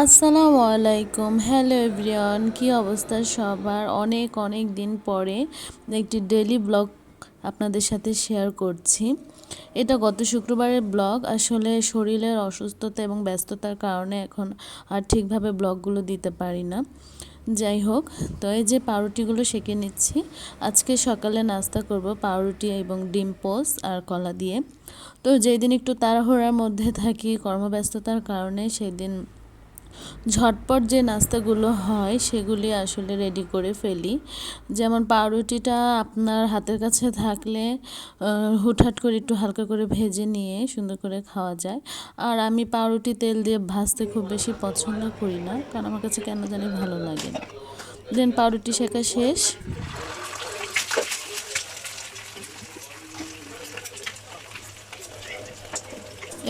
আসসালামু আলাইকুম, hello everyone. কি অবস্থা সবার? অনেক অনেক দিন পরে একটি ডেইলি ব্লগ আপনাদের সাথে শেয়ার করছি। এটা গত শুক্রবারের ব্লগ। আসলে শরীরের অসুস্থতা এবং ব্যস্ততার কারণে এখন আর ঠিকভাবে ব্লগগুলো দিতে পারি না। যাই হোক, তো এই যে পাউরুটিগুলো সেঁকে নিচ্ছি। আজকে সকালে নাস্তা করব পাউরুটি এবং ডিম পোস্ট আর কলা দিয়ে। তো যেই দিন একটু তাড়াহুড়ার মধ্যে থাকি কর্মব্যস্ততার কারণে, সেদিন ঝটপট যে নাস্তাগুলো হয় সেগুলি আসলে রেডি করে ফেলি। যেমন পাউরুটিটা আপনার হাতের কাছে থাকলে হুটহাট করে একটু হালকা করে ভেজে নিয়ে সুন্দর করে খাওয়া যায়। আর আমি পাউরুটি তেল দিয়ে ভাজতে খুব বেশি পছন্দ করি না, কারণ আমার কাছে কেন জানি ভালো লাগে না। দেন পাউরুটি শেখা শেষ,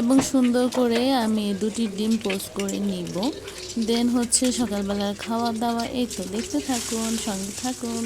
এবং সুন্দর করে আমি দুটি ডিম পোস্ট করে নিব। দেন হচ্ছে সকালবেলার খাওয়া দাওয়া। এই তো দেখতে থাকুন, সঙ্গে থাকুন।